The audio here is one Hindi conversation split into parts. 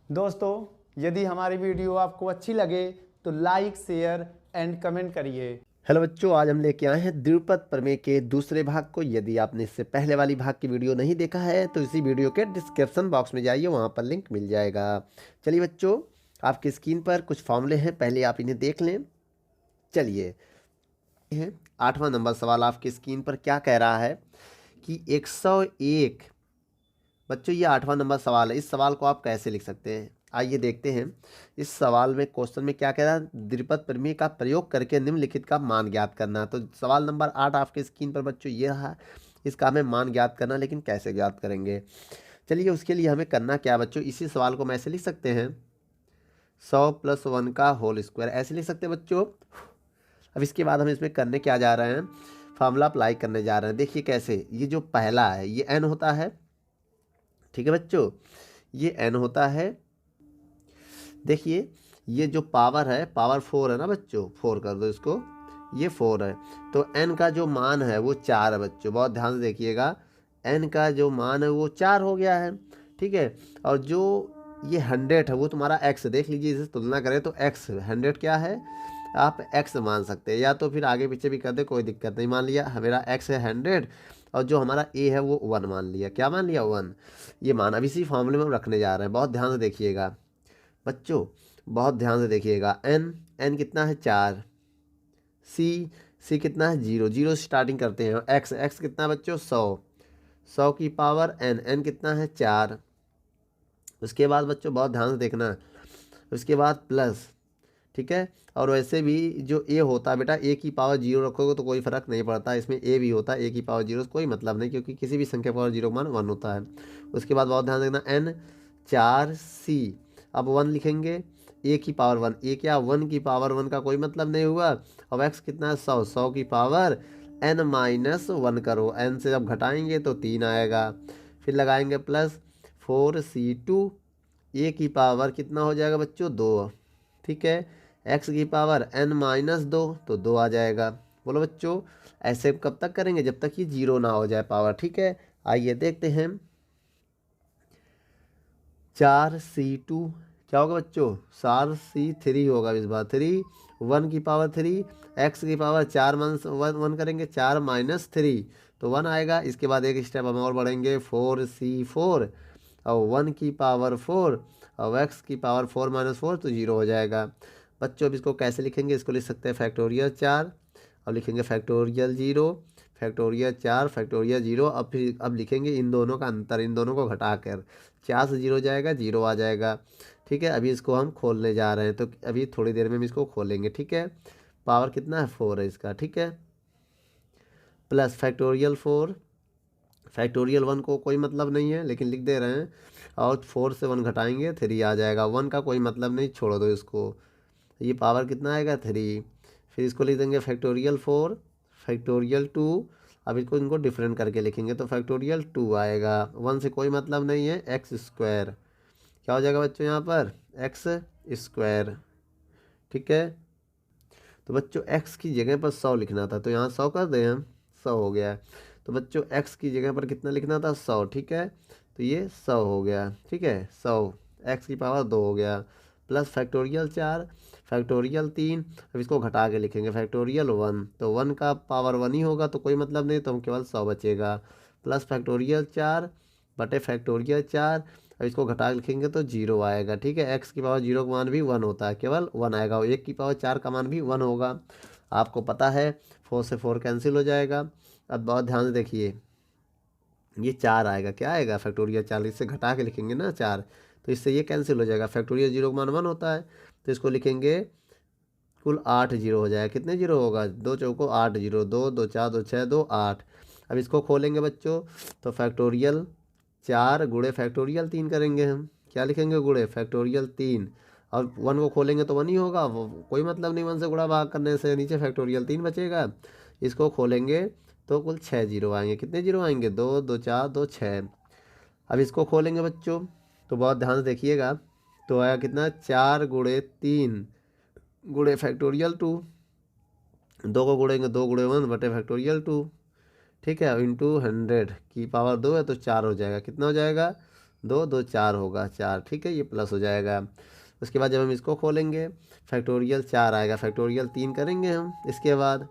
दोस्तों, यदि हमारी वीडियो आपको अच्छी लगे तो लाइक, शेयर एंड कमेंट करिए। हेलो बच्चों, आज हम लेके आए हैं द्विपद प्रमेय के दूसरे भाग को। यदि आपने इससे पहले वाली भाग की वीडियो नहीं देखा है तो इसी वीडियो के डिस्क्रिप्शन बॉक्स में जाइए, वहाँ पर लिंक मिल जाएगा। चलिए बच्चों, आपकी स्क्रीन पर कुछ फॉर्मूले हैं, पहले आप इन्हें देख लें। चलिए, है 8वां नंबर सवाल आपकी स्क्रीन पर क्या कह रहा है कि 101। बच्चों, ये 8वां नंबर सवाल है। इस सवाल को आप कैसे लिख सकते हैं, आइए देखते हैं। इस सवाल में क्वेश्चन में क्या कह रहा है, द्विपद प्रमेय का प्रयोग करके निम्नलिखित का मान ज्ञात करना। तो सवाल नंबर 8 आपके स्क्रीन पर बच्चों ये रहा। इसका हमें मान ज्ञात करना, लेकिन कैसे ज्ञात करेंगे। चलिए, उसके लिए हमें करना क्या बच्चों, इसी सवाल को हम ऐसे लिख सकते हैं, 100 + 1 का होल स्क्वायर, ऐसे लिख सकते हैं बच्चों। अब इसके बाद हम इसमें करने क्या जा रहे हैं, फार्मूला अप्लाई करने जा रहे हैं। देखिए कैसे, ये जो पहला है ये n होता है, ठीक है बच्चों, ये n होता है। देखिए, ये जो पावर है, पावर 4 है ना बच्चों, 4 कर दो इसको, ये 4 है। तो n का जो मान है वो 4 है बच्चों, बहुत ध्यान से देखिएगा। n का जो मान है वो 4 हो गया है, ठीक है। और जो ये 100 है वो तुम्हारा x, देख लीजिए, इसे तुलना करें तो x 100 क्या है, आप x मान सकते हैं, या तो फिर आगे पीछे भी कर दे, कोई दिक्कत नहीं। मान लिया मेरा x है 100 और जो हमारा a है वो 1 मान लिया। क्या मान लिया, 1। ये मान अब इसी फॉर्मूले में हम रखने जा रहे हैं, बहुत ध्यान से देखिएगा बच्चों, बहुत ध्यान से देखिएगा। n कितना है, 4। c कितना है, 0, 0 से स्टार्टिंग करते हैं। x कितना है बच्चों, 100 की पावर n कितना है, 4। उसके बाद बच्चों बहुत ध्यान से देखना, उसके बाद प्लस, ठीक है। और वैसे भी जो a होता है बेटा, a की पावर 0 रखोगे तो कोई फर्क नहीं पड़ता, इसमें a भी होता है, a की पावर 0 कोई मतलब नहीं, क्योंकि किसी भी संख्या पावर 0 मान 1 होता है। उसके बाद बहुत ध्यान देखना, n 4c, अब 1 लिखेंगे, a की पावर 1, a क्या, 1 की पावर 1 का कोई मतलब नहीं हुआ। अब x कितना है, 100, 100 की पावर n-1 करो, n से जब घटाएंगे तो 3 आएगा। फिर लगाएंगे प्लस 4c2, a की पावर कितना हो जाएगा बच्चों, 2, ठीक है। x की पावर n-2 तो 2 आ जाएगा। बोलो बच्चों, ऐसे कब तक करेंगे, जब तक ये 0 ना हो जाए पावर, ठीक है। आइए देखते हैं, 4c2 क्या होगा बच्चों, 4c3 होगा इस बार, 3, 1 की पावर 3, x की पावर 4 1 करेंगे, 4 - 3 तो 1 आएगा। इसके बाद एक स्टेप हम और बढ़ेंगे, 4c4 और 1 की पावर 4 और x की पावर 4 - 4 तो 0 हो जाएगा। बच्चों, अब इसको कैसे लिखेंगे, इसको लिख सकते हैं फैक्टोरियल 4 और लिखेंगे फैक्टोरियल 0, फैक्टोरियल 4 फैक्टोरियल 0। अब फिर अब लिखेंगे इन दोनों का अंतर, इन दोनों को घटाकर 4 से 0 जाएगा, 0 आ जाएगा, ठीक है। अभी इसको हम खोलने जा रहे हैं, तो अभी थोड़ी देर में हम इसको खोलेंगे, ठीक है। पावर कितना है, 4 है इसका, ठीक है। प्लस फैक्टोरियल 4, फैक्टोरियल 1 को कोई मतलब नहीं है लेकिन लिख दे रहे हैं, और 4 से 1 घटाएंगे 3 आ जाएगा, 1 का कोई मतलब नहीं, छोड़ दो इसको। ये पावर कितना आएगा, 3। फिर इसको लिख देंगे फैक्टोरियल 4, फैक्टोरियल 2। अब इसको इनको डिफरेंट करके लिखेंगे तो फैक्टोरियल 2 आएगा, 1 से कोई मतलब नहीं है, एक्स स्क्वायर क्या हो जाएगा बच्चों, यहाँ पर एक्स स्क्वायर, ठीक है। तो बच्चों x की जगह पर 100 लिखना था, तो यहाँ 100 कर दें हम, 100 हो गया। तो बच्चों x की जगह पर कितना लिखना था, 100, ठीक है। तो ये 100 हो गया, ठीक है, 100 x की पावर 2 हो गया, प्लस फैक्टोरियल 4 फैक्टोरियल 3। अब इसको घटा के लिखेंगे फैक्टोरियल 1, तो 1 का पावर 1 ही होगा तो कोई मतलब नहीं, तो हम केवल 100 बचेगा, प्लस फैक्टोरियल 4 बटे फैक्टोरियल 4। अब इसको घटा के लिखेंगे तो 0 आएगा, ठीक है। x की पावर 0 का मान भी 1 होता है, केवल 1 आएगा, और 1 की पावर 4 का मान भी 1 होगा। आपको पता है 4 से 4 कैंसिल हो जाएगा। अब बहुत ध्यान से देखिए, ये 4 आएगा, क्या आएगा, फैक्टोरियल 4, इससे घटा के लिखेंगे ना 4, तो इससे ये कैंसिल हो जाएगा। फैक्टोरियल 0 का मान 1 होता है, तो इसको लिखेंगे, कुल 8 जीरो हो जाएगा। कितने जीरो होगा, 2 चौको 8 जीरो, 2 2 4 2 6 2 8। अब इसको खोलेंगे बच्चों, तो फैक्टोरियल 4 गुणे फैक्टोरियल 3 करेंगे हम, क्या लिखेंगे, गुणे फैक्टोरियल 3। और 1 को खोलेंगे तो 1 ही होगा, वो कोई मतलब नहीं 1 से गुणा भाग करने से, नीचे फैक्टोरियल 3 बचेगा। इसको खोलेंगे तो कुल 6 जीरो आएंगे, कितने जीरो आएंगे, 2 2 4 2 6। अब इसको खोलेंगे बच्चों, तो बहुत ध्यान से देखिएगा, तो आया कितना, 4 गुणे 3 गुणे फैक्टोरियल 2, 2 को गुणेंगे 2 गुणे 1 बटे फैक्टोरियल 2, ठीक है। इंटू 100 की पावर 2 है तो 4 हो जाएगा, कितना हो जाएगा, 2 2 4 होगा 4, ठीक है, ये प्लस हो जाएगा। उसके बाद जब हम इसको खोलेंगे फैक्टोरियल 4 आएगा, फैक्टोरियल 3 करेंगे हम इसके बाद,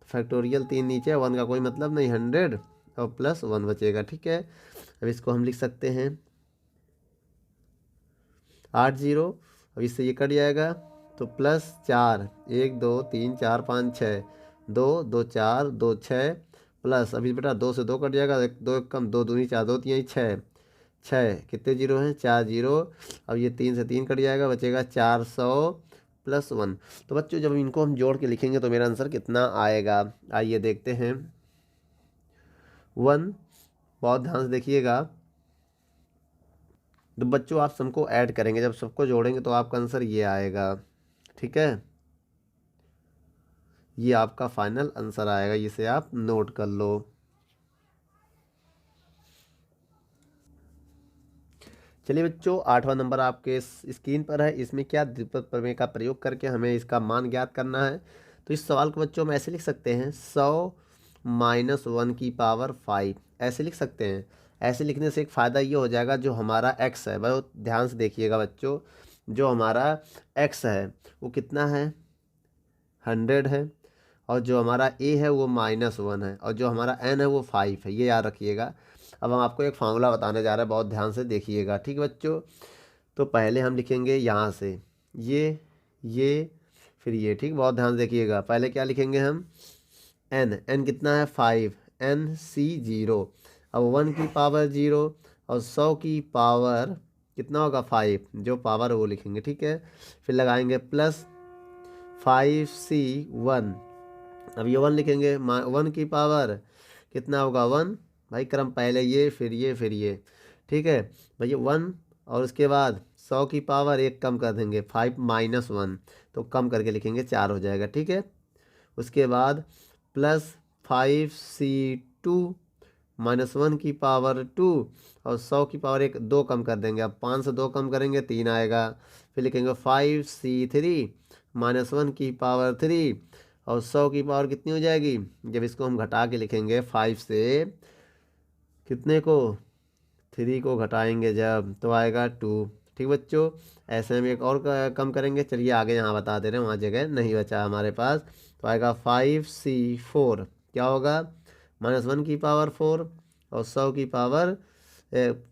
फैक्टोरियल 3 नीचे, 1 का कोई मतलब नहीं, 100 और प्लस 1 बचेगा, ठीक है। अब इसको हम लिख सकते हैं 80, अब इससे ये कट जाएगा तो प्लस 4, 1 2 3 4 5 6, 2 2 4 2 6 प्लस, अभी बेटा 2 से 2 कट जाएगा, 2 1 कम, 2 दूनी 4, 2 3 6, 6 कितने जीरो हैं, 4 जीरो। अब ये 3 से 3 कट जाएगा, बचेगा 400 प्लस 1। तो बच्चों जब इनको हम जोड़ के लिखेंगे तो मेरा आंसर कितना आएगा, आइए देखते हैं। 1, बहुत ध्यान से देखिएगा। तो बच्चों आप सबको ऐड करेंगे, जब सबको जोड़ेंगे तो आपका आंसर ये आएगा, ठीक है। ये आपका फाइनल आंसर आएगा, इसे आप नोट कर लो। चलिए बच्चों 8वां नंबर आपके स्क्रीन पर है। इसमें क्या द्विपद प्रमेय का प्रयोग करके हमें इसका मान ज्ञात करना है। तो इस सवाल को बच्चों हम ऐसे लिख सकते हैं 100 माइनस 1 की पावर 5, ऐसे लिख सकते हैं। ऐसे लिखने से एक फ़ायदा ये हो जाएगा, जो हमारा x है, बहुत ध्यान से देखिएगा बच्चों, जो हमारा x है वो कितना है, 100 है, और जो हमारा a है वो -1 है, और जो हमारा n है वो 5 है, ये याद रखिएगा। अब हम आपको एक फार्मूला बताने जा रहे हैं, बहुत ध्यान से देखिएगा, ठीक है बच्चों। तो पहले हम लिखेंगे यहाँ से ये फिर ये, ठीक, बहुत ध्यान से देखिएगा। पहले क्या लिखेंगे हम, n कितना है 5, NC0। अब 1 की पावर 0 और 100 की पावर कितना होगा 5, जो पावर है वो लिखेंगे, ठीक है। फिर लगाएंगे प्लस 5C1, अब ये 1 लिखेंगे, 1 की पावर कितना होगा 1, भाई क्रम पहले ये फिर ये फिर ये, ठीक है भैया 1, और उसके बाद 100 की पावर 1 कम कर देंगे, 5 माइनस 1, तो कम करके लिखेंगे 4 हो जाएगा, ठीक है। उसके बाद प्लस 5C2 माइनस 1 की पावर 2, और 100 की पावर 1 2 कम कर देंगे, अब 5 से 2 कम करेंगे 3 आएगा। फिर लिखेंगे 5C3 माइनस 1 की पावर 3, और 100 की पावर कितनी हो जाएगी, जब इसको हम घटा के लिखेंगे 5 से कितने को, 3 को घटाएंगे जब, तो आएगा 2, ठीक बच्चों। ऐसे में एक और कम करेंगे, चलिए आगे यहाँ बता दे रहे हैं, वहाँ जगह नहीं बचा हमारे पास। तो आएगा 5C4, क्या होगा, -1 की पावर 4, और 100 की पावर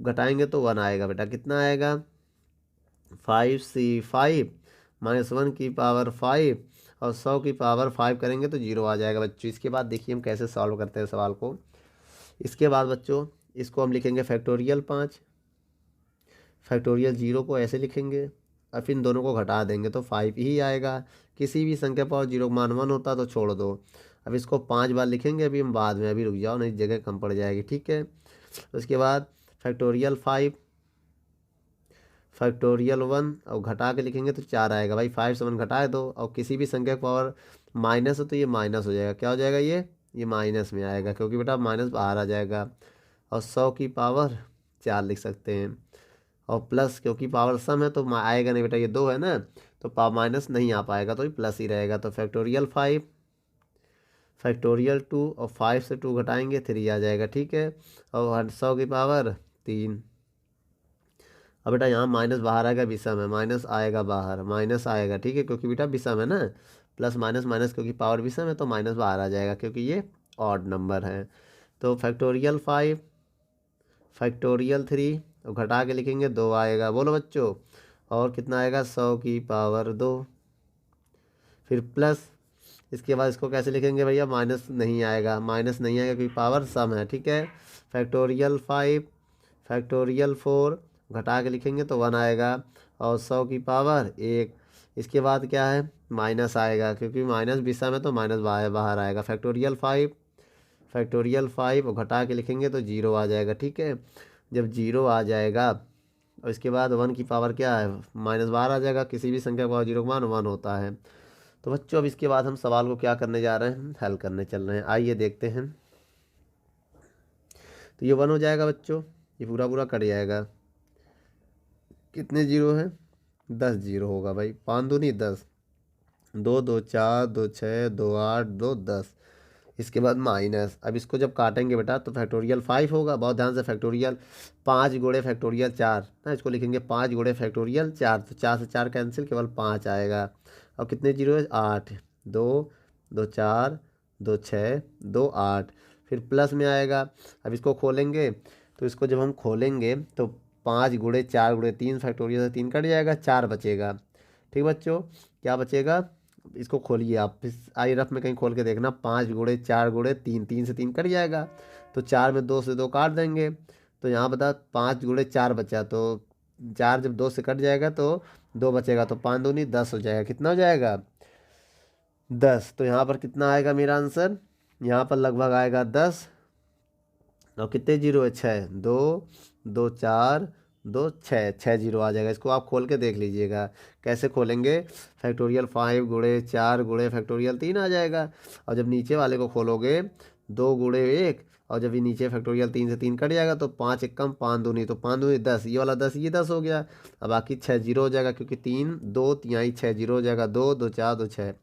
घटाएंगे तो 1 आएगा बेटा, कितना आएगा 5C5 -1 की पावर 5, और 100 की पावर 5 करेंगे तो 0 आ जाएगा बच्चों। इसके बाद देखिए हम कैसे सॉल्व करते हैं सवाल को। इसके बाद बच्चों इसको हम लिखेंगे फैक्टोरियल 5, फैक्टोरियल 0 को ऐसे लिखेंगे, और फिर इन दोनों को घटा देंगे तो 5 ही आएगा। किसी भी संख्या पर 0 मान 1 होता तो छोड़ दो। अब इसको 5 बार लिखेंगे, अभी हम बाद में, अभी रुक जाओ नहीं जगह कम पड़ जाएगी, ठीक है। उसके बाद फैक्टोरियल 5, फैक्टोरियल 1, और घटा के लिखेंगे तो 4 आएगा, भाई 5 से 1 घटाए दो, और किसी भी संख्या का पावर माइनस हो तो ये माइनस हो जाएगा, क्या हो जाएगा ये माइनस में आएगा, क्योंकि बेटा माइनस बाहर आ जाएगा। और 100 की पावर 4 लिख सकते हैं, और प्लस क्योंकि पावर सम है तो आएगा नहीं बेटा, ये 2 है ना, तो माइनस नहीं आ पाएगा, तो ये प्लस ही रहेगा। तो फैक्टोरियल 5, फैक्टोरियल 2, और 5 से 2 घटाएंगे 3 आ जाएगा, ठीक है। और 100 की पावर 3, अब बेटा यहाँ माइनस बाहर आएगा, विषम है, माइनस आएगा बाहर, माइनस आएगा, ठीक है, क्योंकि बेटा विषम है ना, प्लस माइनस माइनस क्योंकि पावर विषम है तो माइनस बाहर आ जाएगा, क्योंकि ये ऑड नंबर है। तो फैक्टोरियल 5, फैक्टोरियल 3, और घटा के लिखेंगे 2 आएगा, बोलो बच्चों, और कितना आएगा 100 की पावर 2, फिर प्लस, इसके बाद इसको कैसे लिखेंगे भैया, माइनस नहीं आएगा, माइनस नहीं आएगा क्योंकि पावर सम है, ठीक है। फैक्टोरियल 5, फैक्टोरियल 4, घटा के लिखेंगे तो 1 आएगा, और 100 की पावर 1, इसके बाद क्या है माइनस आएगा, क्योंकि माइनस विषम है तो माइनस बाहर आएगा। फैक्टोरियल 5, फैक्टोरियल 5, और घटा के लिखेंगे तो 0 आ जाएगा, ठीक है। जब 0 आ जाएगा और इसके बाद 1 की पावर क्या है, माइनस बाहर आ जाएगा, किसी भी संख्या का पावर 0 का मान 1 होता है। तो बच्चों अब इसके बाद हम सवाल को क्या करने जा रहे हैं, हल करने चल रहे हैं, आइए देखते हैं। तो ये 1 हो जाएगा बच्चों, ये पूरा पूरा कट जाएगा, कितने 0 हैं, 10 0 होगा भाई, 5 दूनी 10, 2 2 4 2 6 2 8 2 10, इसके बाद माइनस। अब इसको जब काटेंगे बेटा तो फैक्टोरियल 5 होगा, बहुत ध्यान से। फैक्टोरियल 5 गुणे फैक्टोरियल 4 ना, इसको लिखेंगे 5 गुणे फैक्टोरियल 4, तो 4 से 4 कैंसिल, केवल 5 आएगा। और कितने जीरो है? 8। 2 2 4 2 6 2 8, फिर प्लस में आएगा। अब इसको खोलेंगे तो इसको जब हम खोलेंगे तो 5 गुणे 4 गुणे 3, फैक्टोरियल से 3 कट जाएगा, 4 बचेगा। ठीक बच्चों, क्या बचेगा? इसको खोलिए आप, इस आई रफ में कहीं खोल के देखना। 5 गुणे 4 गुणे 3, 3 से 3 कट जाएगा, तो 4 में 2 से 2 काट देंगे। तो यहाँ बता 5 गुणे 4 बचा, तो 4 जब 2 से कट जाएगा तो 2 बचेगा, तो 5 दूनी 10 हो जाएगा। कितना हो जाएगा? 10। तो यहाँ पर कितना आएगा मेरा आंसर? यहाँ पर लगभग आएगा 10। और कितने जीरो है? 6। 2 2 4 2 6, 6 जीरो आ जाएगा। इसको आप खोल के देख लीजिएगा। कैसे खोलेंगे? फैक्टोरियल 5 गुणे 4 गुणे फैक्टोरियल 3 आ जाएगा। और जब नीचे वाले को खोलोगे 2 गुणे 1, और जब ये नीचे फैक्टोरियल 3 से 3 कट जाएगा तो 5 एक कम 5 दूनी, तो 5 दूनी 10, ये वाला 10, ये 10 हो गया। अब बाकी 6 जीरो हो जाएगा, क्योंकि 3 2 तिहाई 6 जीरो हो जाएगा। 2 2 4 2 6,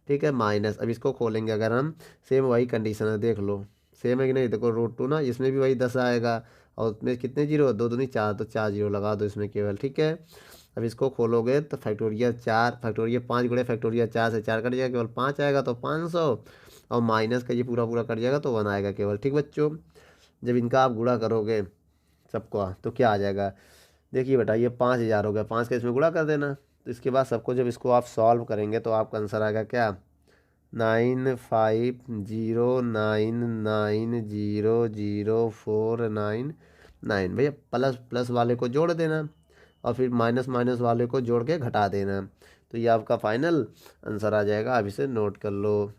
ठीक है, माइनस। अब इसको खोलेंगे अगर हम, सेम वही कंडीशन है, देख लो सेम है कि नहीं। देखो √2 ना, इसमें भी वही 10 आएगा, और उसमें कितने जीरो? 2 दूनी 4, तो 4 जीरो लगा दो इसमें केवल, ठीक है। अब इसको खोलोगे तो फैक्टोरियल 4 फैक्टोरियल 5 गुणे फैक्टोरियल 4 से 4 कट जाएगा, केवल 5 आएगा, तो 500। और माइनस का ये पूरा पूरा कट जाएगा तो 1 आएगा केवल। ठीक बच्चों, जब इनका आप गुणा करोगे सबको तो क्या आ जाएगा? देखिए बेटा, ये 5000 हो गया, 5 का इसमें गुणा कर देना। तो इसके बाद सबको जब इसको आप सॉल्व करेंगे तो आपका आंसर आएगा क्या? 9509900499। भैया प्लस प्लस वाले को जोड़ देना, और फिर माइनस माइनस वाले को जोड़ के घटा देना, तो ये आपका फाइनल आंसर आ जाएगा। आप इसे नोट कर लो।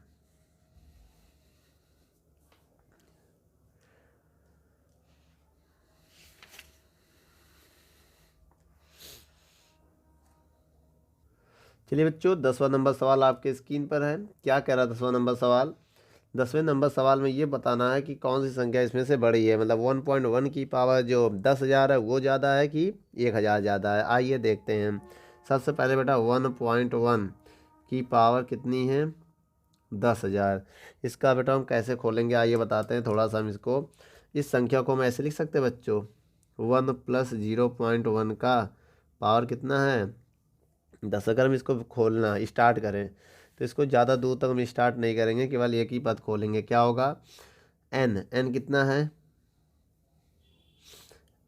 चलिए बच्चों, 10वां नंबर सवाल आपके स्क्रीन पर है। क्या कह रहा है 10वां नंबर सवाल? 10वें नंबर सवाल में ये बताना है कि कौन सी संख्या इसमें से बड़ी है। मतलब 1.1 की पावर जो 10,000 है वो ज़्यादा है कि 1,000 ज़्यादा है। आइए देखते हैं। सबसे पहले बेटा 1.1 की पावर कितनी है? 10,000। इसका बेटा हम कैसे खोलेंगे आइए बताते हैं। थोड़ा सा हम इसको, इस संख्या को हम ऐसे लिख सकते हैं बच्चों, 1 + 0.1 का पावर कितना है? 10। अगर हम इसको खोलना स्टार्ट करें तो इसको ज़्यादा दूर तक हम स्टार्ट नहीं करेंगे, केवल एक ही पद खोलेंगे। क्या होगा? n कितना है?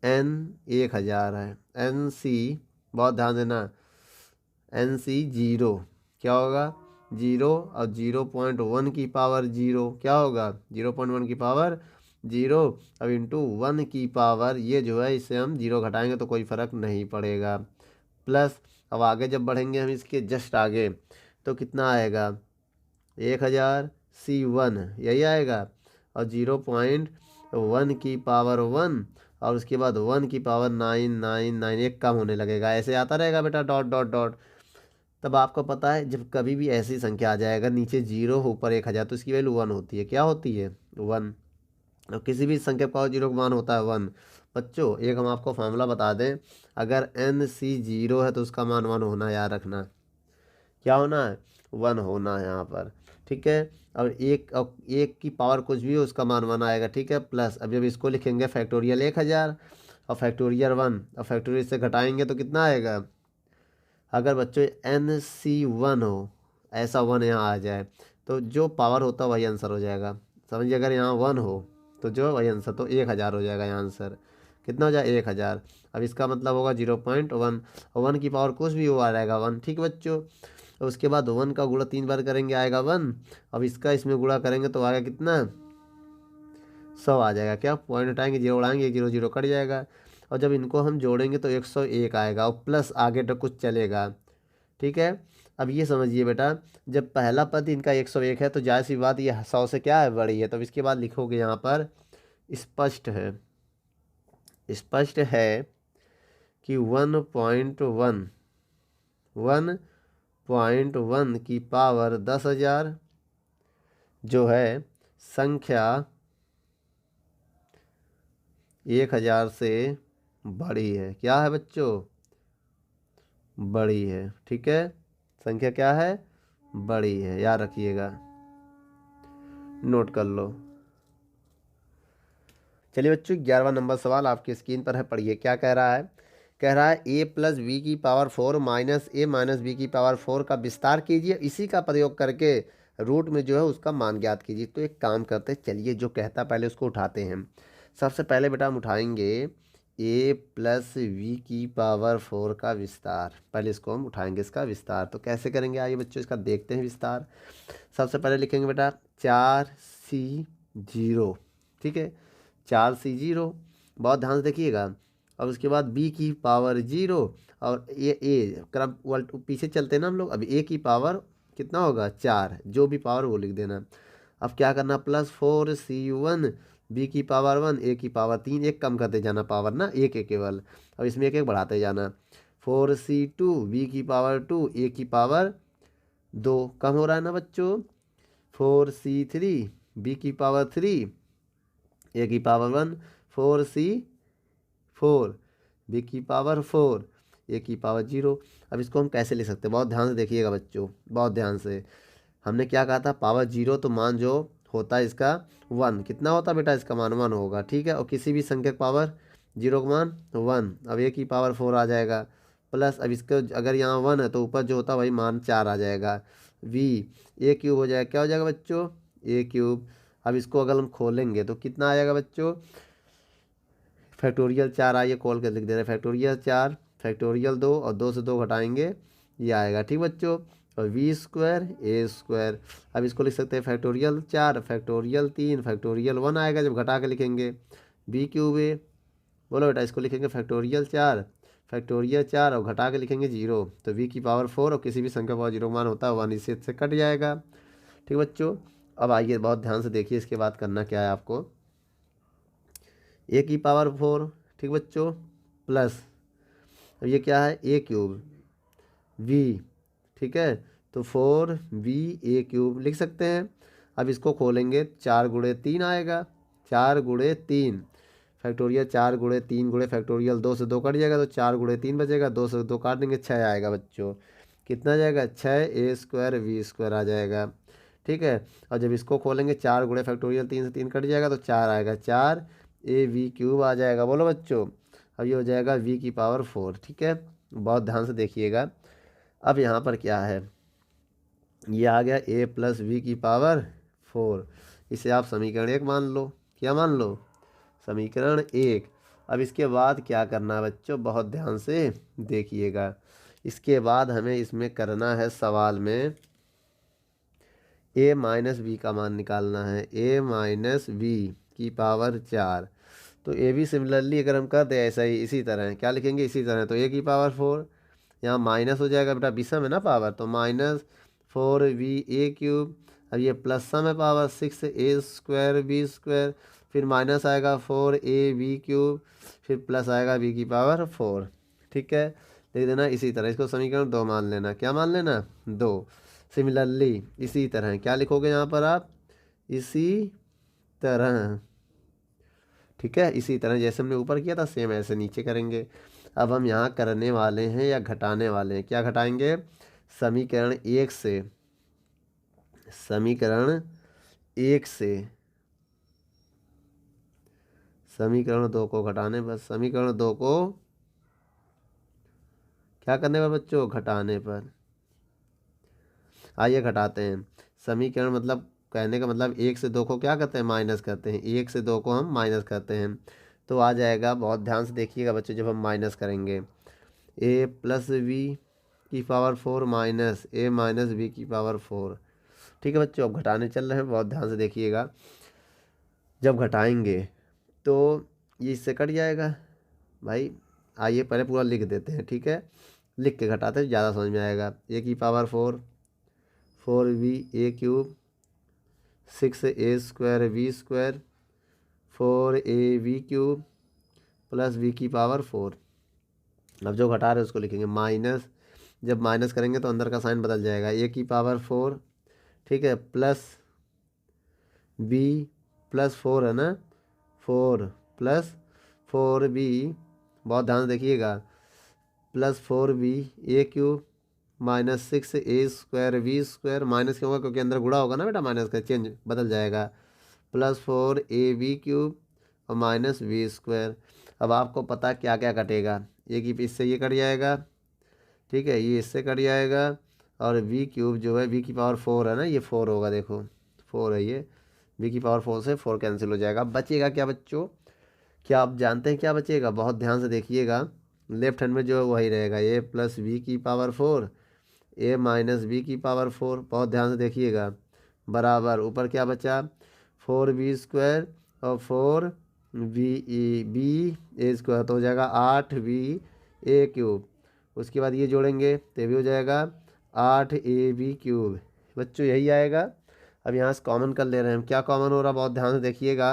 n 1,000 है। NC, बहुत ध्यान देना, NC 0 क्या होगा? 0। और 0.1 की पावर 0 क्या होगा? 0.1 की पावर 0। अब इंटू 1 की पावर, ये जो है इससे हम 0 घटाएंगे तो कोई फ़र्क नहीं पड़ेगा, प्लस। अब आगे जब बढ़ेंगे हम इसके जस्ट आगे तो कितना आएगा? 1,000 C1 यही आएगा, और 0.1 की पावर 1, और उसके बाद 1 की पावर 999, एक कम होने लगेगा, ऐसे आता रहेगा बेटा, डॉट डॉट डॉट। तब आपको पता है जब कभी भी ऐसी संख्या आ जाएगा नीचे 0 ऊपर 1,000 तो इसकी वैल्यू 1 होती है। क्या होती है? 1। और किसी भी संख्या का 0 का मान होता है 1। बच्चों एक हम आपको फार्मूला बता दें, अगर NC 0 है तो उसका मान 1 होना, याद रखना। क्या होना है? 1 होना है यहाँ पर, ठीक है। और एक की पावर कुछ भी हो उसका मान 1 आएगा, ठीक है, प्लस। अब जब इसको लिखेंगे फैक्टोरियल 1,000 और फैक्टोरियल 1, और फैक्टोरियल से घटाएंगे तो कितना आएगा? अगर बच्चों NC 1 हो, ऐसा 1 यहाँ आ जाए तो जो पावर होता है वही आंसर हो जाएगा। समझिए, अगर यहाँ 1 हो तो जो वही आंसर, तो 1,000 हो जाएगा यहाँ आंसर। कितना हो जाए? 1,000। अब इसका मतलब होगा 0.1, 1 की पावर कुछ भी हो आ जाएगा 1, ठीक बच्चों। और उसके बाद 1 का गुणा 3 बार करेंगे आएगा 1। अब इसका इसमें गुणा करेंगे तो आएगा कितना? 100 आ जाएगा। क्या पॉइंट हटाएंगे, 0 उड़ाएंगे, 0 0 कट जाएगा। और जब इनको हम जोड़ेंगे तो 101 आएगा, और प्लस आगे तक कुछ चलेगा, ठीक है। अब ये समझिए बेटा, जब पहला पद इनका 101 है तो जाहिर सी बात ये 100 से क्या है? बड़ी है। तब इसके बाद लिखोगे यहाँ पर स्पष्ट है, स्पष्ट है कि 1.1 की पावर 10,000 जो है संख्या 1,000 से बड़ी है। क्या है बच्चों? बड़ी है, ठीक है। संख्या क्या है? बड़ी है, याद रखिएगा। नोट कर लो। चलिए बच्चों 11वां नंबर सवाल आपकी स्क्रीन पर है, पढ़िए क्या कह रहा है। कह रहा है a प्लस वी की पावर 4 माइनस ए माइनस बी की पावर 4 का विस्तार कीजिए, इसी का प्रयोग करके रूट में जो है उसका मान ज्ञात कीजिए। तो एक काम करते हैं, चलिए जो कहता पहले उसको उठाते हैं। सबसे पहले बेटा हम उठाएंगे a प्लस वी की पावर 4 का विस्तार। पहले इसको हम उठाएंगे, इसका विस्तार। तो कैसे करेंगे आइए बच्चों इसका देखते हैं विस्तार। सबसे पहले लिखेंगे बेटा 4c0, ठीक है, 4c0, बहुत ध्यान से देखिएगा। अब उसके बाद b की पावर 0 और ये a क्रम उल्ट पीछे चलते हैं ना हम लोग। अब a की पावर कितना होगा 4, जो भी पावर वो लिख देना। अब क्या करना प्लस 4c1, b की पावर 1, a की पावर 3, एक कम करते जाना पावर ना, एक एक केवल। अब इसमें एक एक बढ़ाते जाना 4c2, b की पावर 2, a की पावर 2, कम हो रहा है ना बच्चों। 4c3, b की पावर 3, a की पावर 1, 4c4, b की पावर 4, a की पावर 0। अब इसको हम कैसे लिख सकते हैं, बहुत ध्यान से देखिएगा बच्चों, बहुत ध्यान से। हमने क्या कहा था, पावर 0 तो मान जो होता है इसका 1, कितना होता बेटा इसका मान 1 होगा, ठीक है। और किसी भी संख्या का पावर 0 का मान 1। अब a की पावर 4 आ जाएगा, प्लस अब इसका अगर यहाँ 1 है तो ऊपर जो होता है वही मान 4 आ जाएगा। v a क्यूब हो जाएगा, क्या हो जाएगा बच्चों a क्यूब। अब इसको अगर हम खोलेंगे तो कितना आ जाएगा बच्चों, फैक्टोरियल 4, आइए खोल के लिख दे रहे हैं, फैक्टोरियल 4, फैक्टोरियल 2 और 2 से 2 घटाएंगे ये आएगा, ठीक बच्चों। और वी स्क्वायर ए स्क्वायर। अब इसको लिख सकते हैं फैक्टोरियल 4, फैक्टोरियल 3, फैक्टोरियल 1 आएगा जब घटा के लिखेंगे। बी क्यूब ए, बोलो बेटा इसको लिखेंगे फैक्टोरियल 4, फैक्टोरियल 4 और घटा के लिखेंगे 0, तो वी की पावर 4 और किसी भी संख्या पावर 0 मान होता है 1, इससे कट जाएगा, ठीक बच्चों। अब आइए बहुत ध्यान से देखिए इसके बाद करना क्या है आपको। ए की पावर 4, ठीक बच्चों, प्लस अब ये क्या है ए क्यूब वी, ठीक है, तो 4v ए क्यूब लिख सकते हैं। अब इसको खोलेंगे 4 गुणे 3 आएगा, 4 गुणे 3, फैक्टोरियल 4 गुणे 3 गुणे फैक्टोरियल 2 से 2 कट जाएगा तो 4 गुणे 3 बचेगा, 2 से 2 काट देंगे 6 आएगा बच्चों। कितना जाएगा 6 ए स्क्वायर वी स्क्वायर आ जाएगा, ठीक है। और जब इसको खोलेंगे 4 गुणे फैक्टोरियल 3 से 3 कट जाएगा तो 4 आएगा, 4 ए वी क्यूब आ जाएगा, बोलो बच्चों। अब ये हो जाएगा वी की पावर 4, ठीक है, बहुत ध्यान से देखिएगा। अब यहाँ पर क्या है, ये आ गया a प्लस वी की पावर 4, इसे आप समीकरण 1 मान लो। क्या मान लो, समीकरण 1। अब इसके बाद क्या करना है बच्चों, बहुत ध्यान से देखिएगा। इसके बाद हमें इसमें करना है सवाल में a माइनस बी का मान निकालना है, a माइनस बी की पावर 4। तो ए भी सिमिलरली अगर हम कर दें ऐसा ही इसी तरह, क्या लिखेंगे इसी तरह, तो a की पावर 4, यहाँ माइनस हो जाएगा बेटा विषम है ना पावर, तो माइनस 4v ए क्यूब। अब ये प्लस सम है power 6 A square B square, फिर माइनस आएगा 4ab क्यूब, फिर प्लस आएगा b की पावर 4, ठीक है, लिख देना इसी तरह। इसको समीकरण 2 मान लेना, क्या मान लेना 2। सिमिलरली इसी तरह क्या लिखोगे यहाँ पर आप, इसी तरह, ठीक है, इसी तरह जैसे हमने ऊपर किया था सेम ऐसे नीचे करेंगे। अब हम यहाँ करने वाले हैं या घटाने वाले हैं, क्या घटाएंगे, समीकरण 1 से, समीकरण 1 से समीकरण 2 को घटाने पर, समीकरण 2 को क्या करने पर बच्चों, घटाने पर। आइए घटाते हैं। समीकरण मतलब कहने का मतलब 1 से 2 को क्या करते हैं, माइनस करते हैं, 1 से 2 को हम माइनस करते हैं। तो आ जाएगा, बहुत ध्यान से देखिएगा बच्चों, जब हम माइनस करेंगे a प्लस वी की power 4 minus a minus B की पावर 4, ठीक है बच्चों। अब घटाने चल रहे हैं, बहुत ध्यान से देखिएगा। जब घटाएंगे तो ये इससे कट जाएगा भाई। आइए पहले पूरा लिख देते हैं, ठीक है, लिख के घटाते हैं ज़्यादा समझ में आएगा। a की power 4, 4v A cube, 6 A square V square, 4ab cube plus v की पावर 4। अब जो घटा रहे हैं उसको लिखेंगे माइनस, जब माइनस करेंगे तो अंदर का साइन बदल जाएगा, a की पावर 4, ठीक है, प्लस b प्लस 4 है ना, 4 प्लस 4b, बहुत ध्यान से देखिएगा, plus 4b a cube minus 6a² v², minus क्यों होगा क्योंकि अंदर गुणा होगा ना बेटा, माइनस का चेंज बदल जाएगा, प्लस 4ab³ और माइनस v²। अब आपको पता क्या क्या कटेगा, ये कि इससे ये कट जाएगा, ठीक है, ये इससे कट जाएगा, और v³ जो है v⁴ है ना, ये 4 होगा, देखो 4 है ये, v⁴ से 4 कैंसिल हो जाएगा। अब बचेगा क्या बच्चों, क्या आप जानते हैं क्या बचेगा? बहुत ध्यान से देखिएगा, लेफ्ट हैंड में जो है वही रहेगा, a + v⁴ a - v⁴, बहुत ध्यान से देखिएगा, बराबर ऊपर क्या बचा 4v² और 4va², तो हो जाएगा 8va³ उसके बाद ये जोड़ेंगे तो ये भी हो जाएगा 8ab³। बच्चों यही आएगा। अब यहाँ से कॉमन कर ले रहे हैं हम, क्या कॉमन हो रहा है बहुत ध्यान से देखिएगा,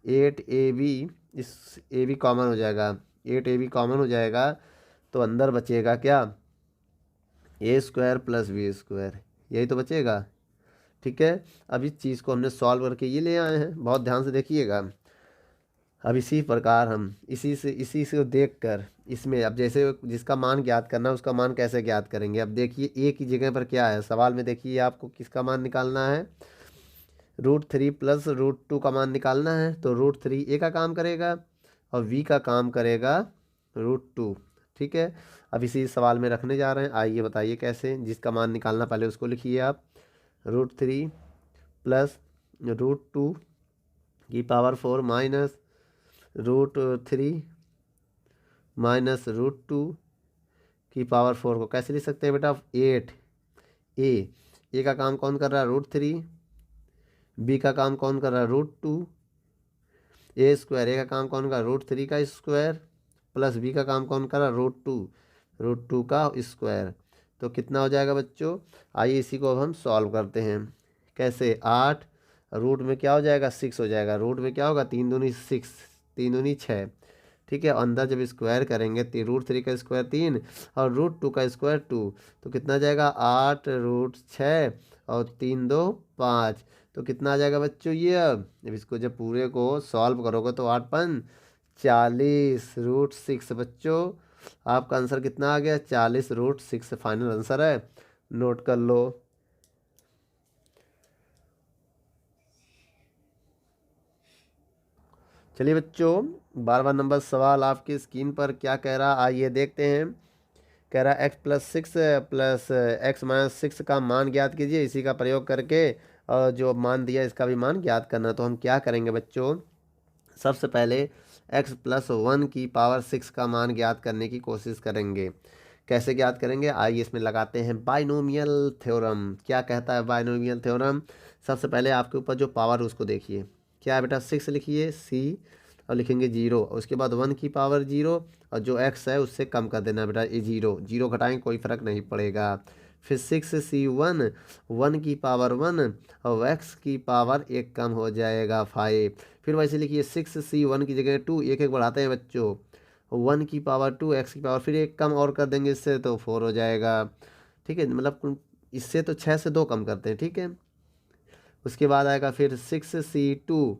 8ab, इस ab कॉमन हो जाएगा, 8ab कॉमन हो जाएगा, तो अंदर बचेगा क्या a² + v², यही तो बचेगा। ठीक है, अब इस चीज़ को हमने सॉल्व करके ये ले आए हैं, बहुत ध्यान से देखिएगा। अब इसी प्रकार हम इसी से देख कर इसमें अब जैसे जिसका मान ज्ञात करना है उसका मान कैसे ज्ञात करेंगे। अब देखिए a की जगह पर क्या है सवाल में, देखिए आपको किसका मान निकालना है, √3 + √2 का मान निकालना है, तो √3 a का काम करेगा और v का काम करेगा √2। ठीक है, अब इसी सवाल में रखने जा रहे हैं, आइए बताइए कैसे, जिसका मान निकालना पहले उसको लिखिए आप, √3 + √2 की पावर 4 माइनस √3 माइनस √2 की पावर 4 को कैसे लिख सकते हैं बेटा, 8 a का काम कौन कर रहा है √3, b का काम कौन कर रहा है √2, a² का काम कौन कर रहा है √3 का स्क्वायर, प्लस b का काम कौन कर रहा है √2 का स्क्वायर। तो कितना हो जाएगा बच्चों, आइए इसी को अब हम सॉल्व करते हैं। कैसे, 8 रूट में क्या हो जाएगा 6 हो जाएगा, रूट में क्या होगा 3 दूनी 6, 3 दूनी 6। ठीक है, अंदर जब स्क्वायर करेंगे √3 का स्क्वायर 3 और √2 का स्क्वायर 2, तो कितना आ जाएगा 8 √6 और 3 2 5, तो कितना आ जाएगा बच्चों ये। अब इसको जब पूरे को सॉल्व करोगे तो 8 5 40 √6। बच्चों आपका आंसर कितना आ गया 40 √6 फाइनल आंसर है, नोट कर लो। चलिए बच्चों 12वां नंबर सवाल आपकी स्क्रीन पर क्या कह रहा, आइए देखते हैं। कह रहा x + 6 + x - 6 का मान ज्ञात कीजिए, इसी का प्रयोग करके और जो मान दिया इसका भी मान ज्ञात करना। तो हम क्या करेंगे बच्चों, सबसे पहले x + 1 की पावर 6 का मान ज्ञात करने की कोशिश करेंगे। कैसे ज्ञात करेंगे, आइए इसमें लगाते हैं बाइनोमियल थ्योरम। क्या कहता है बाइनोमियल थ्योरम, सबसे पहले आपके ऊपर जो पावर उसको देखिए, क्या है बेटा 6 लिखिए c और लिखेंगे 0, उसके बाद 1 की पावर 0 और जो x है उससे कम कर देना बेटा, ये 0 घटाएंगे कोई फर्क नहीं पड़ेगा। फिर 6c1 1 की पावर 1 और x की पावर 1 कम हो जाएगा 5। फिर वैसे लिखिए 6c1 की जगह 2, एक एक बढ़ाते हैं बच्चों, 1 की पावर 2 x की पावर फिर एक कम और कर देंगे इससे तो 4 हो जाएगा। ठीक है, मतलब इससे तो 6 से 2 कम करते हैं। ठीक है, उसके बाद आएगा फिर 6c2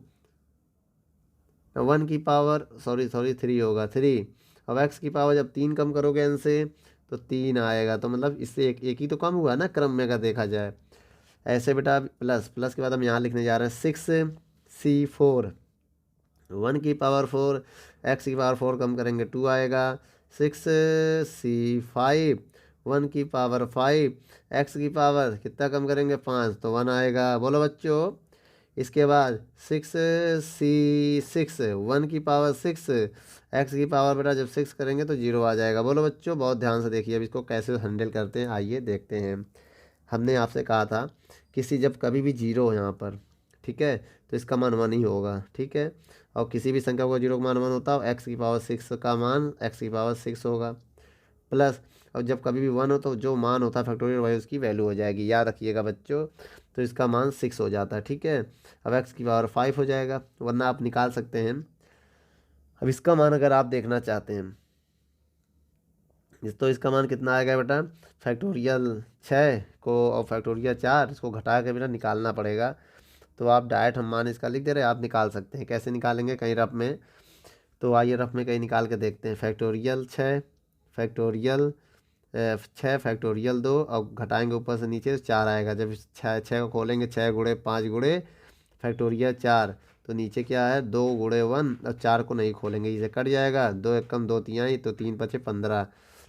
1 की पावर सॉरी 3 होगा 3, अब x की पावर जब 3 कम करोगे n से तो 3 आएगा, तो मतलब इससे एक ही तो कम हुआ ना क्रम में अगर देखा जाए। ऐसे बेटा प्लस के बाद हम यहाँ लिखने जा रहे हैं 6c4 1 की पावर 4 x की पावर 4 कम करेंगे 2 आएगा, 6c5 1 की पावर 5 x की पावर कितना कम करेंगे 5 तो 1 आएगा। बोलो बच्चों, इसके बाद 6c6 1 की पावर 6 x की पावर बेटा जब 6 करेंगे तो 0 आ जाएगा। बोलो बच्चों, बहुत ध्यान से देखिए अब इसको कैसे हैंडल करते हैं, आइए देखते हैं। हमने आपसे कहा था किसी जब कभी भी 0 हो यहाँ पर, ठीक है, तो इसका मान 1 ही होगा। ठीक है, और किसी भी संख्या को 0 का मान 1 होता है, x की पावर 6 का मान x की पावर 6 होगा, प्लस और जब कभी भी 1 हो तो जो मान होता है फैक्टोरियल वही उसकी वैल्यू हो जाएगी, याद रखिएगा बच्चों। तो इसका मान 6 हो जाता है। ठीक है, अब x की पावर 5 हो जाएगा, वरना आप निकाल सकते हैं। अब इसका मान अगर आप देखना चाहते हैं तो इसका मान कितना आएगा बेटा, फैक्टोरियल 6 को और फैक्टोरियल 4 इसको घटा के बेटा निकालना पड़ेगा। तो आप डायरेक्ट हम मान इसका लिख दे रहे हैं, आप निकाल सकते हैं। कैसे निकालेंगे, कहीं रफ में, तो आइए रफ में कहीं निकाल के देखते हैं। फैक्टोरियल 6 फैक्टोरियल 6 फैक्टोरियल 2 और घटाएंगे ऊपर से नीचे तो 4 आएगा। जब 6 को खोलेंगे 6 गुणे 5 गुणे फैक्टोरियल 4 तो नीचे क्या है 2 गुणे 1 और 4 को नहीं खोलेंगे, इसे कट जाएगा। 2 एकम 2 तिहाई तो 3 पचे 15।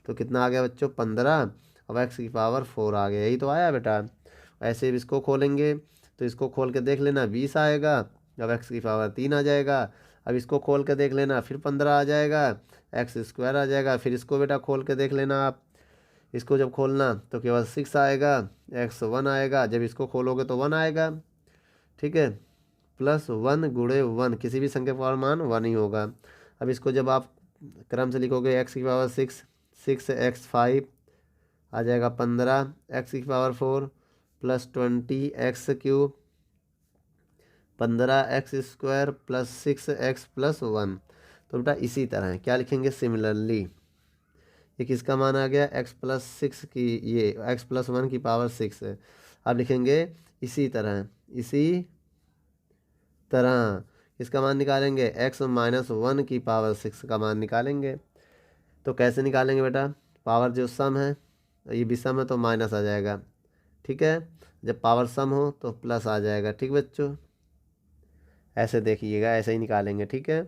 तो कितना आ गया बच्चों 15। अब एक्स की पावर 4 आ गया, यही तो आया बेटा। ऐसे ही इसको खोलेंगे तो इसको खोल के देख लेना 20 आएगा। अब एक्स की पावर 3 आ जाएगा। अब इसको खोल के देख लेना फिर 15 आ जाएगा, एक्स स्क्वायर आ जाएगा। फिर इसको बेटा खोल के देख लेना आप, इसको जब खोलना तो केवल 6 आएगा, एक्स 1 आएगा। जब इसको खोलोगे तो 1 आएगा, ठीक है। प्लस 1 गुणे 1, किसी भी संख्या का मान 1 ही होगा। अब इसको जब आप क्रम से लिखोगे एक्स की पावर 6, 6 एक्स 5 आ जाएगा 15, एक्स की power 4 plus 20 x cube 15 x square plus 6 x plus 1। तो बेटा इसी तरह क्या लिखेंगे सिमिलरली, ये किसका मान आ गया एक्स प्लस 6 की, ये एक्स प्लस 1 की पावर 6 है। अब लिखेंगे इसी तरह, इसी तरह इसका मान निकालेंगे एक्स माइनस 1 की पावर 6 का मान निकालेंगे। तो कैसे निकालेंगे बेटा, पावर जो सम है ये भी सम है तो माइनस आ जाएगा, ठीक है। जब पावर सम हो तो प्लस आ जाएगा, ठीक बच्चों। ऐसे देखिएगा, ऐसे ही निकालेंगे, ठीक है।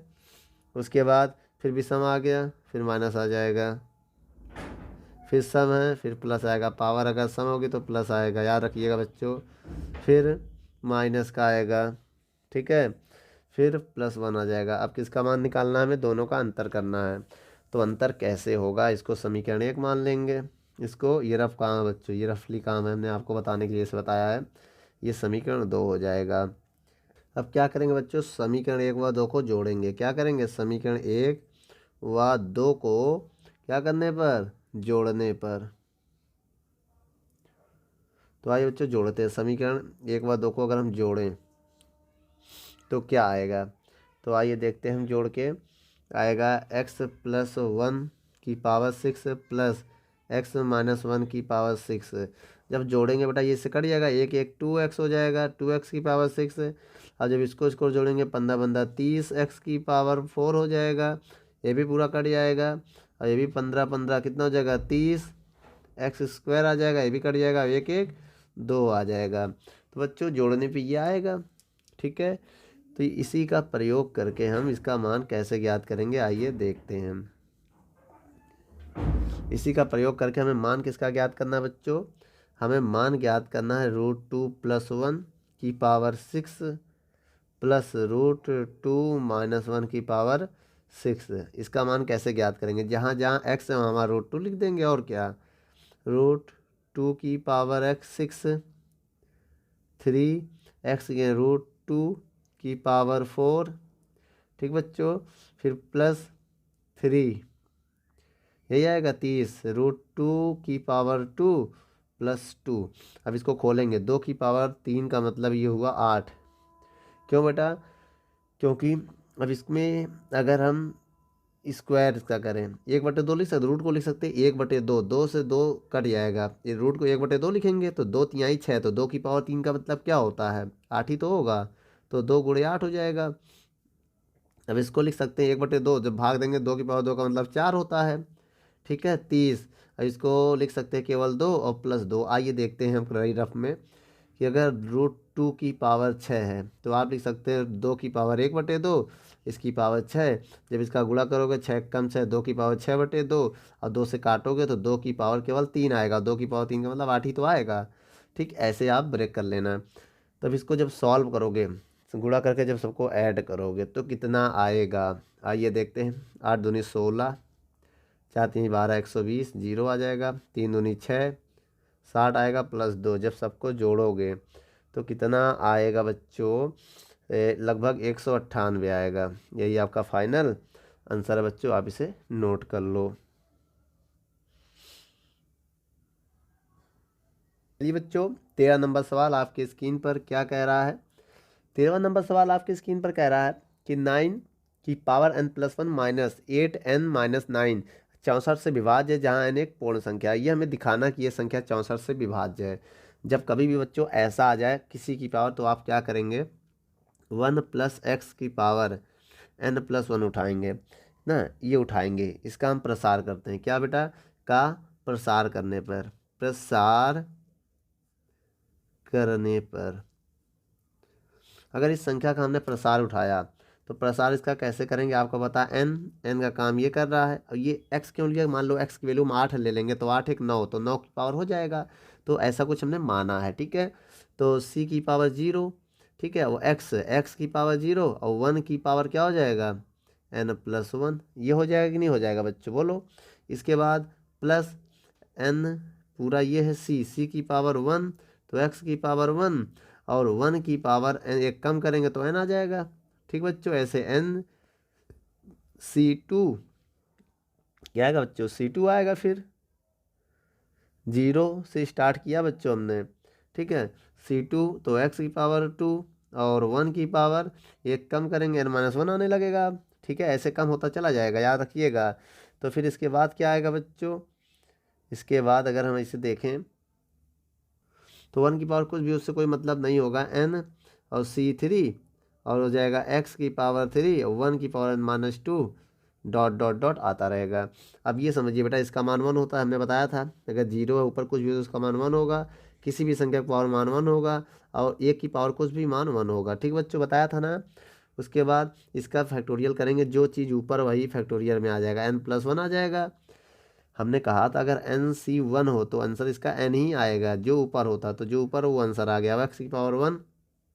उसके बाद फिर भी सम आ गया, फिर माइनस आ जाएगा, फिर सम है फिर प्लस आएगा। पावर अगर सम होगी तो प्लस आएगा, याद रखिएगा बच्चों। फिर माइनस का आएगा, ठीक है। फिर प्लस 1 आ जाएगा। अब किसका मान निकालना है, हमें दोनों का अंतर करना है। तो अंतर कैसे होगा, इसको समीकरण 1 मान लेंगे। इसको ये रफ काम है बच्चों, ये रफली काम है, हमने आपको बताने के लिए इसे बताया है। ये समीकरण 2 हो जाएगा। अब क्या करेंगे बच्चों, समीकरण 1 व 2 को जोड़ेंगे। क्या करेंगे, समीकरण 1 व 2 को क्या करने पर, जोड़ने पर। तो आइए बच्चों जोड़ते हैं। समीकरण 1 व 2 को अगर हम जोड़ें तो क्या आएगा, तो आइए देखते हैं हम जोड़ के। आएगा एक्स प्लस 1 की पावर 6 प्लस एक्स माइनस 1 की पावर 6। जब जोड़ेंगे बेटा ये से कट जाएगा, एक एक 2x हो जाएगा, 2x की पावर 6। और जब इसको जोड़ेंगे 15 15 30 एक्स की पावर 4 हो जाएगा, ये भी पूरा कट जाएगा। और ये भी 15 15 कितना हो जाएगा 30 एक्स स्क्वायर आ जाएगा, ये भी कट जाएगा, एक एक 2 आ जाएगा। तो बच्चों जोड़ने पे ये आएगा, ठीक है। तो इसी का प्रयोग करके हम इसका मान कैसे ज्ञात करेंगे, आइए देखते हैं। इसी का प्रयोग करके हमें मान किसका ज्ञात करना है बच्चों, हमें मान ज्ञात करना है √2 प्लस 1 की पावर 6 प्लस √2 माइनस 1 की पावर 6। इसका मान कैसे ज्ञात करेंगे, जहाँ जहाँ x है वहाँ हमारा √2 लिख देंगे, और क्या √2 की पावर x 6 3x के √2 की पावर 4, ठीक बच्चों। फिर प्लस 3 यही आएगा 30 √2 की पावर 2 प्लस 2। अब इसको खोलेंगे, 2 की पावर 3 का मतलब ये हुआ 8। क्यों बेटा, क्योंकि अब इसमें अगर हम स्क्वायर इसका करें 1/2 लिख सकते, रूट को लिख सकते 1/2, 2 से 2 कट जाएगा, ये रूट को 1/2 लिखेंगे तो 2 तिहाई 6, तो 2 की पावर 3 का मतलब क्या होता है 8 ही तो होगा, तो 2 गुणे 8 हो जाएगा। अब इसको लिख सकते हैं 1/2, जब भाग देंगे 2 की पावर 2 का मतलब 4 होता है, ठीक है 30। अब इसको लिख सकते हैं केवल 2 और प्लस 2। आइए देखते हैं हम रही रफ में कि अगर √2 की पावर 6 है तो आप लिख सकते हैं 2 की पावर 1/2, इसकी पावर 6। जब इसका गुणा करोगे 6 कम 6, 2 की पावर 6/2 और 2 से काटोगे तो 2 की पावर केवल 3 आएगा, 2 की पावर 3 का मतलब 8 ही तो आएगा, ठीक। ऐसे आप ब्रेक कर लेना। तब इसको जब सॉल्व करोगे, गुणा करके जब सबको ऐड करोगे तो कितना आएगा, आइए देखते हैं। 8 दूनी 16, 4 3 12 120, 0 आ जाएगा, 3 दूनी 6 60 आएगा प्लस 2। जब सबको जोड़ोगे तो कितना आएगा बच्चों, लगभग 198 आएगा। यही आपका फाइनल आंसर है बच्चों, आप इसे नोट कर लो। चलिए बच्चों 13 नंबर सवाल आपकी स्क्रीन पर क्या कह रहा है। 13वां नंबर सवाल आपकी स्क्रीन पर कह रहा है कि 9 की power n+1 minus 8n minus 9 64 से विभाज्य है, जहाँ n एक पूर्ण संख्या है। ये हमें दिखाना कि ये संख्या 64 से विभाज्य है। जब कभी भी बच्चों ऐसा आ जाए किसी की पावर तो आप क्या करेंगे, 1 प्लस एक्स की पावर n+1 उठाएंगे ना, ये उठाएंगे, इसका हम प्रसार करते हैं क्या बेटा, का प्रसार करने पर, प्रसार करने पर अगर इस संख्या का हमने प्रसार उठाया तो प्रसार इसका कैसे करेंगे आपको पता है। एन का काम ये कर रहा है और ये एक्स क्यों लिया, मान लो एक्स की वैल्यू हम 8 ले लेंगे तो 8 एक 9, तो 9 की पावर हो जाएगा। तो ऐसा कुछ हमने माना है, ठीक है। तो सी की पावर 0, ठीक है, वो एक्स की पावर 0 और 1 की पावर क्या हो जाएगा n+1, ये हो जाएगा कि नहीं हो जाएगा बच्चों बोलो। इसके बाद प्लस n पूरा ये है सी की पावर 1, तो एक्स की पावर 1 और 1 की पावर एक कम करेंगे तो n आ जाएगा, ठीक बच्चों। ऐसे NC2 क्या आएगा बच्चों, C2 आएगा। फिर 0 से स्टार्ट किया बच्चों हमने, ठीक है। C2 तो x की पावर 2 और 1 की पावर एक कम करेंगे n-1 आने लगेगा, ठीक है। ऐसे कम होता चला जाएगा, याद रखिएगा। तो फिर इसके बाद क्या आएगा बच्चों, इसके बाद अगर हम इसे देखें तो 1 की पावर कुछ भी उससे कोई मतलब नहीं होगा, n और C3 और हो जाएगा x की पावर 3 और 1 की power n-2 dot dot dot आता रहेगा। अब ये समझिए बेटा, इसका मान 1 होता है, हमने बताया था अगर 0 है ऊपर कुछ भी तो उसका मान 1 होगा, किसी भी संख्या का पावर मान 1 होगा और 1 की पावर कुछ भी मान 1 होगा, ठीक बच्चों, बताया था ना। उसके बाद इसका फैक्टोरियल करेंगे, जो चीज़ ऊपर वही फैक्टोरियल में आ जाएगा, n+1 आ जाएगा। हमने कहा था अगर NC1 हो तो आंसर इसका n ही आएगा, जो ऊपर होता तो जो ऊपर वो आंसर आ गया। अब x की पावर 1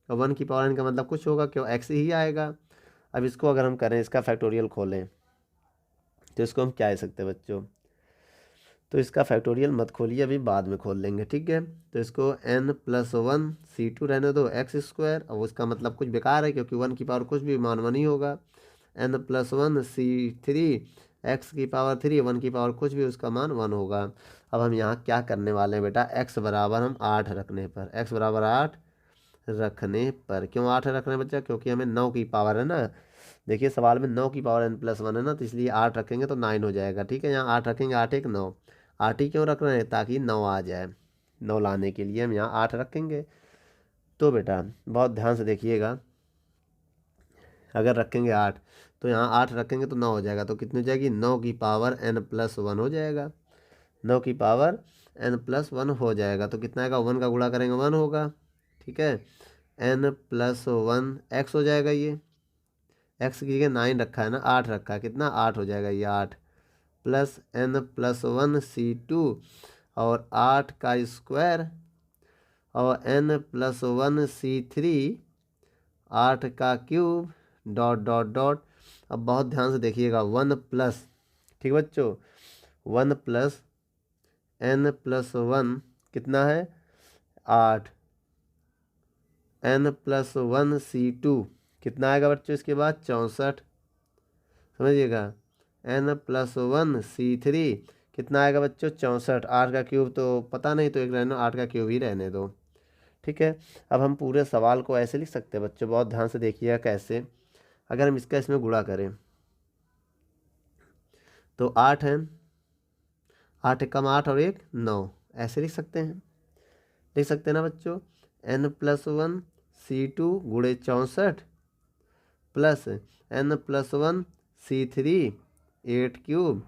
और 1 की पावर n का मतलब कुछ होगा, क्यों x ही आएगा। अब इसको अगर हम करें, इसका फैक्टोरियल खोलें तो इसको हम क्या ले सकते हैं बच्चों, तो इसका फैक्टोरियल मत खोलिए, अभी बाद में खोल लेंगे, ठीक है। तो इसको n+1 C2 रहने दो x², और उसका मतलब कुछ बेकार है क्योंकि 1 की पावर कुछ भी मान 1 ही होगा। n+1 C3 x की पावर 3, 1 की पावर कुछ भी उसका मान 1 होगा। अब हम यहाँ क्या करने वाले हैं बेटा, x बराबर हम 8 रखने पर, x बराबर 8 रखने पर, क्यों 8 रख रहे हैं बच्चा, क्योंकि हमें 9 की पावर है ना। देखिए सवाल में 9 की पावर n+1 है ना, तो इसलिए 8 रखेंगे तो 9 हो जाएगा, ठीक है। यहाँ 8 रखेंगे, 8 एक 9, 8 ही क्यों रख रहे हैं, ताकि 9 आ जाए, 9 लाने के लिए हम यहाँ 8 रखेंगे। तो बेटा बहुत ध्यान से देखिएगा, अगर रखेंगे 8 तो यहाँ 8 रखेंगे तो 9 हो जाएगा, तो कितनी हो जाएगी, 9 की पावर n+1 हो जाएगा, 9 की पावर n+1 हो जाएगा। तो कितना आएगा, 1 का गुणा करेंगे 1 होगा, ठीक है। n+1 x हो जाएगा, ये x की जगह 9 रखा है ना, 8 रखा है, कितना 8 हो जाएगा, ये 8 प्लस n+1 C2 और 8 का स्क्वायर और n+1 C3 8 का क्यूब डॉट डॉट डॉट। अब बहुत ध्यान से देखिएगा, 1 प्लस, ठीक बच्चों, 1 प्लस n+1 कितना है 8, n+1 C2 कितना आएगा बच्चों, इसके बाद 64, समझिएगा। n+1 C3 कितना आएगा बच्चों, 64, 8 का क्यूब तो पता नहीं, तो एक रहने 8 का क्यूब ही रहने दो, ठीक है। अब हम पूरे सवाल को ऐसे लिख सकते हैं बच्चों, बहुत ध्यान से देखिएगा कैसे। अगर हम इसका इसमें गुणा करें तो 8 है, 8 एक कम 8 और 1 9, ऐसे लिख सकते हैं, लिख सकते हैं ना बच्चों। n+1 C2 गुणे 64 plus n+1 C3 8 cube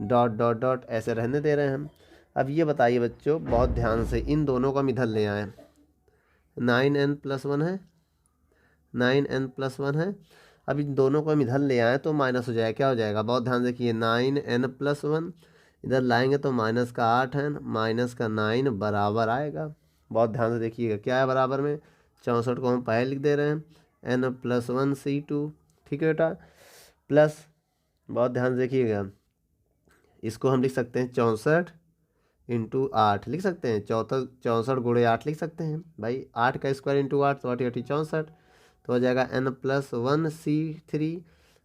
dot dot dot, ऐसे रहने दे रहे हैं हम। अब ये बताइए बच्चों बहुत ध्यान से, इन दोनों को हम इधर ले आए, 9n+1 है, 9n+1 है। अब इन दोनों को हम इधर ले आए तो माइनस हो जाएगा, क्या हो जाएगा, बहुत ध्यान से देखिए, 9n+1 इधर लाएंगे तो माइनस का 8 है, माइनस का 9 बराबर आएगा। बहुत ध्यान से देखिएगा क्या है बराबर में, 64 को हम पहले लिख दे रहे हैं n+1 C2, ठीक है बेटा, प्लस बहुत ध्यान से देखिएगा, इसको हम लिख सकते हैं 64 इंटू 8 लिख सकते हैं, 64 गुणे 8 लिख सकते हैं भाई, 8 का स्क्वायर इंटू 8 तो 8 64, तो हो जाएगा n+1 C3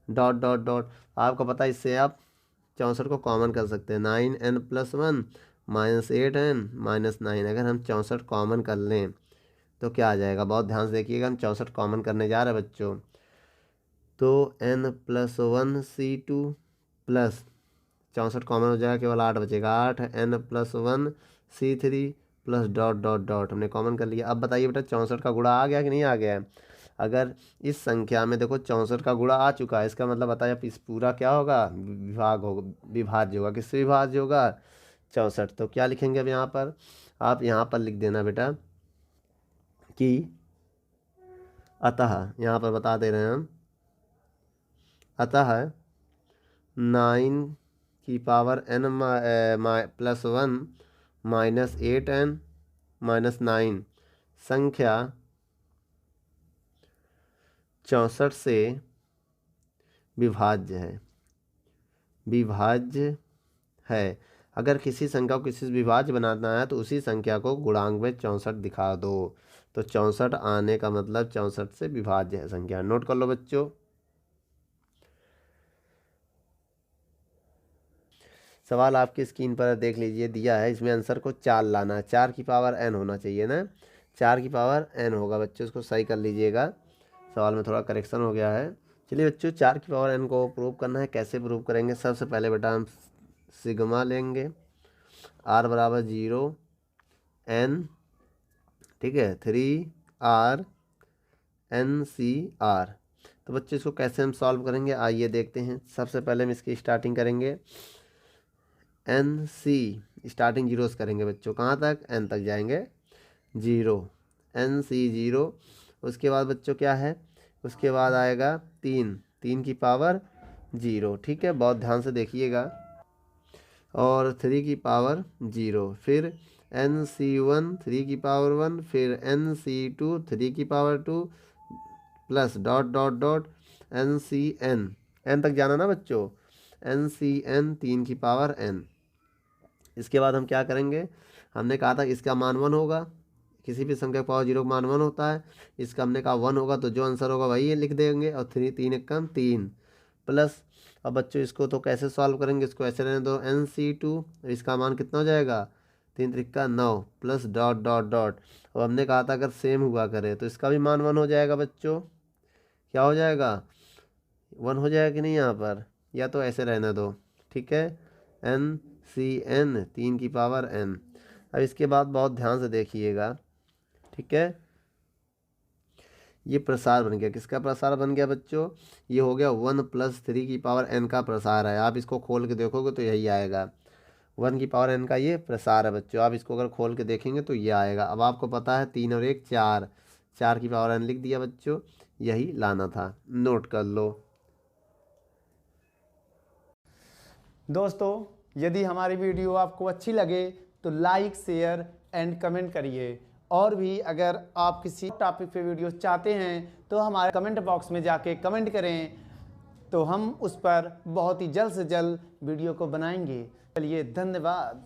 dot dot dot. आपको पता है इससे आप 64 को कॉमन कर सकते हैं, 9n+1 -8n -9, अगर हम 64 कॉमन कर लें तो क्या आ जाएगा, बहुत ध्यान से देखिएगा, हम 64 कॉमन करने जा रहे हैं बच्चों। तो n+1 C2 प्लस 64 कॉमन हो जाएगा, केवल 8 बचेगा, 8 n+1 C3 plus dot dot dot, हमने कॉमन कर लिया। अब बताइए बेटा 64 का गुणा आ गया कि नहीं आ गया है। अगर इस संख्या में देखो 64 का गुणा आ चुका है, इसका मतलब बताया इस पूरा क्या होगा, विभाग होगा, विभाज्य होगा, किससे विभाज्य होगा, 64। तो क्या लिखेंगे अब यहाँ पर, आप यहाँ पर लिख देना बेटा कि अतः, यहाँ पर बता दे रहे हैं हम, अतः 9 की power n plus 1 minus 8n minus 9 संख्या 64 से विभाज्य है, विभाज्य है। अगर किसी संख्या को किसी से विभाज्य बनाना है तो उसी संख्या को गुणांक में 64 दिखा दो। तो 64 आने का मतलब 64 से विभाज्य है संख्या। नोट कर लो बच्चों। सवाल आपकी स्क्रीन पर देख लीजिए, दिया है, इसमें आंसर को 4 लाना है। 4 की पावर n होना चाहिए ना, 4 की पावर n होगा बच्चों, इसको सही कर लीजिएगा। सवाल में थोड़ा करेक्शन हो गया है। चलिए बच्चों, 4 की पावर n को प्रूव करना है। कैसे प्रूव करेंगे? सबसे पहले बेटा हम सिग्मा लेंगे, r बराबर 0 n, ठीक है, 3r NCR। तो बच्चों इसको कैसे हम सॉल्व करेंगे आइए देखते हैं। सबसे पहले हम इसकी स्टार्टिंग करेंगे, NC स्टार्टिंग जीरो से करेंगे बच्चों, कहाँ तक? n तक जाएंगे, 0 NC 0। उसके बाद बच्चों क्या है? उसके बाद आएगा 3 की पावर 0, ठीक है, बहुत ध्यान से देखिएगा। और 3 की पावर 0, फिर NC1 3 की पावर 1, फिर NC2 3 की power 2 plus dot dot dot NCN, n तक जाना ना बच्चों, NCN 3 की पावर n। इसके बाद हम क्या करेंगे? हमने कहा था इसका मान 1 होगा, किसी भी संख्या का पावर 0 का मान 1 होता है। इसका हमने कहा 1 होगा, तो जो आंसर होगा वही लिख देंगे। और 3 एक कम 3 प्लस, अब बच्चों इसको तो कैसे सॉल्व करेंगे? इसको ऐसे रहने दो, NC2, इसका मान कितना हो जाएगा? 3 Trika 9 plus dot dot dot. और हमने कहा था अगर सेम हुआ करे तो इसका भी मान 1 हो जाएगा बच्चों। क्या हो जाएगा? 1 हो जाएगा कि नहीं यहाँ पर? या तो ऐसे रहने दो, ठीक है, NCN 3 की पावर n। अब इसके बाद बहुत ध्यान से देखिएगा, ठीक है, ये प्रसार बन गया। किसका प्रसार बन गया बच्चों? ये हो गया 1 प्लस 3 की पावर n का प्रसार है। आप इसको खोल के देखोगे तो यही आएगा, 1 की पावर n का ये प्रसार है बच्चों। आप इसको अगर खोल के देखेंगे तो ये आएगा। अब आपको पता है 3 और 1 4, 4 की पावर n लिख दिया बच्चों, यही लाना था। नोट कर लो। दोस्तों, यदि हमारी वीडियो आपको अच्छी लगे तो लाइक, शेयर एंड कमेंट करिए। और भी अगर आप किसी टॉपिक पे वीडियो चाहते हैं तो हमारे कमेंट बॉक्स में जाके कमेंट करें, तो हम उस पर बहुत ही जल्द से जल्द वीडियो को बनाएंगे। चलिए, धन्यवाद।